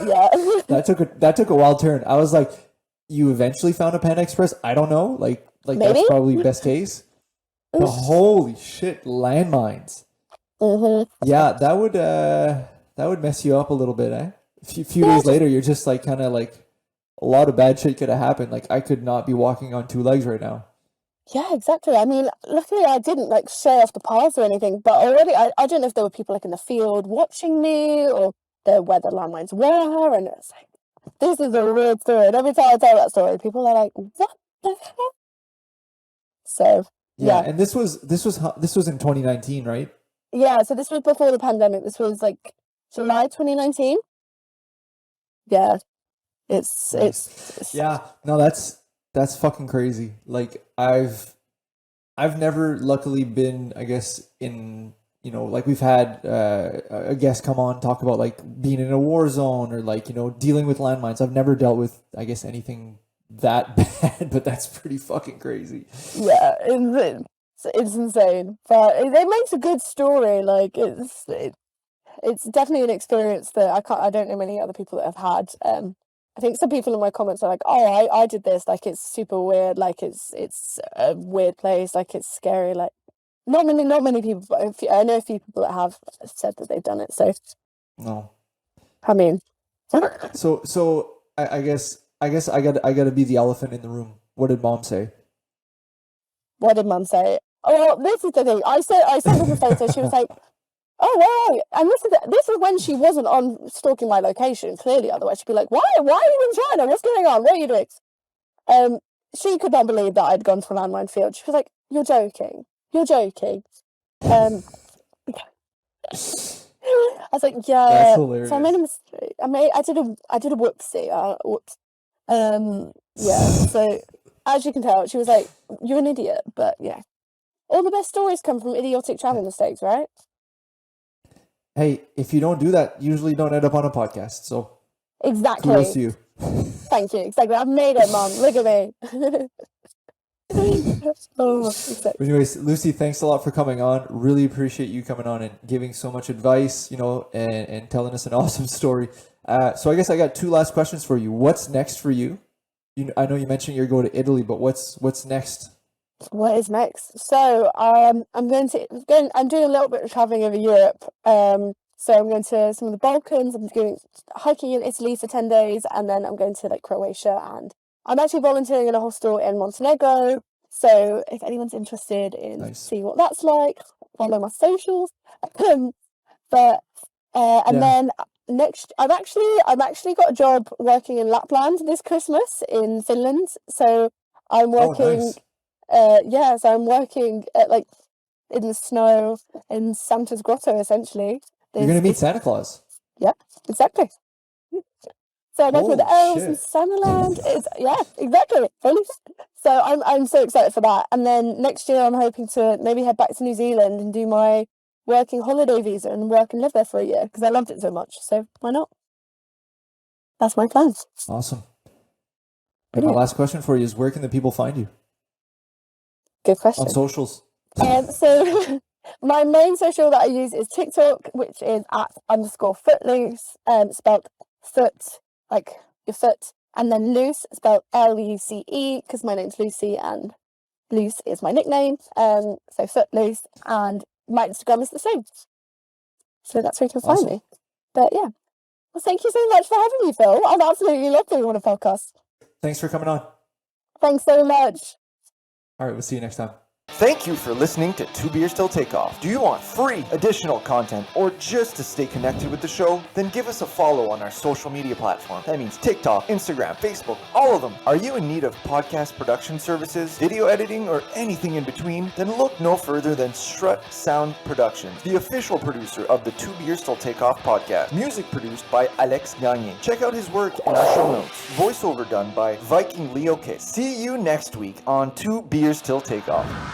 Yeah. That took a wild turn. I was like, you eventually found a Panda Express? I don't know. Like Maybe? that's probably best case. But holy shit, landmines. Mm-hmm. Yeah, that would mess you up a little bit, eh? A few days later, you're just like kind of like a lot of bad shit could have happened. Like I could not be walking on two legs right now. Yeah, exactly. I mean, luckily I didn't like stray off the path or anything, but already I don't know if there were people like in the field watching me or where the landmines were, and it's like, this is a weird story. And every time I tell that story, people are like, what the hell? So Yeah, yeah. and this was in 2019, right? Yeah, so this was before the pandemic. This was like July 2019. Yeah. It's Yeah, no, that's fucking crazy. Like I've never luckily been, I guess, in, you know, like we've had a guest come on talk about like being in a war zone or like, you know, dealing with landmines. I've never dealt with, I guess, anything that bad, but that's pretty fucking crazy. Yeah, it's insane, but it makes a good story. Like it's definitely an experience that I don't know many other people that have had. I think some people in my comments are like, oh, I did this, like it's super weird, like it's a weird place, like it's scary. Like not many people, but I know a few people that have said that they've done it. So No. I mean, So I guess I gotta be the elephant in the room. What did mom say? what did mum say? Oh, well, this is the thing. I sent her the photo. She was like, oh wow, and this is when she wasn't on stalking my location. Clearly, otherwise she'd be like, why are you in China? What's going on? What are you doing? She could not believe that I'd gone to a landmine field. She was like, you're joking. I was like, yeah. That's hilarious. So I made a mistake. I did a whoopsie. Whoops. Yeah. So as you can tell, she was like, you're an idiot. But yeah, all the best stories come from idiotic travel mistakes, right? Hey, if you don't do that, usually you don't end up on a podcast. So Exactly. kudos to you. Thank you. Exactly. I've made it, Mom. Look at me. Oh, exactly. But anyways, Lucy, thanks a lot for coming on. Really appreciate you coming on and giving so much advice, you know, and telling us an awesome story. So I guess I got two last questions for you. What's next for you? I know you mentioned you're going to Italy, but what's next? What is next? So I'm doing a little bit of traveling over Europe. So I'm going to some of the Balkans. I'm going hiking in Italy for 10 days, and then I'm going to like Croatia, and I'm actually volunteering in a hostel in Montenegro. So if anyone's interested in seeing what that's like, follow my socials. But then next, I've actually got a job working in Lapland this Christmas in Finland. So I'm working. So I'm working at like in the snow in Santa's grotto. Essentially, You're gonna meet Santa Claus. Yeah, exactly. So I work with the elves in Santaland. Yeah, exactly. So I'm so excited for that. And then next year I'm hoping to maybe head back to New Zealand and do my working holiday visa and work and live there for a year because I loved it so much. So why not? That's my plans. Awesome. And my last question for you is, where can the people find you? Good question. On socials. So my main social that I use is TikTok, which is @_footloose, spelled foot, like your foot, and then loose, spelled LUCE, because my name's Lucy and Loose is my nickname. So footloose, and my Instagram is the same. So that's where you can find me. But yeah. Well, thank you so much for having me, Phil. I've absolutely loved being on a podcast. Thanks for coming on. Thanks so much. All right, we'll see you next time. Thank you for listening to Two Beers Till Takeoff. Do you want free additional content or just to stay connected with the show? Then give us a follow on our social media platform. That means TikTok, Instagram, Facebook, all of them. Are you in need of podcast production services, video editing, or anything in between? Then look no further than Strut Sound Productions, the official producer of the Two Beers Till Takeoff podcast. Music produced by Alex Giang. Check out his work in our show notes. Voiceover done by Viking Leo K. See you next week on Two Beers Till Takeoff.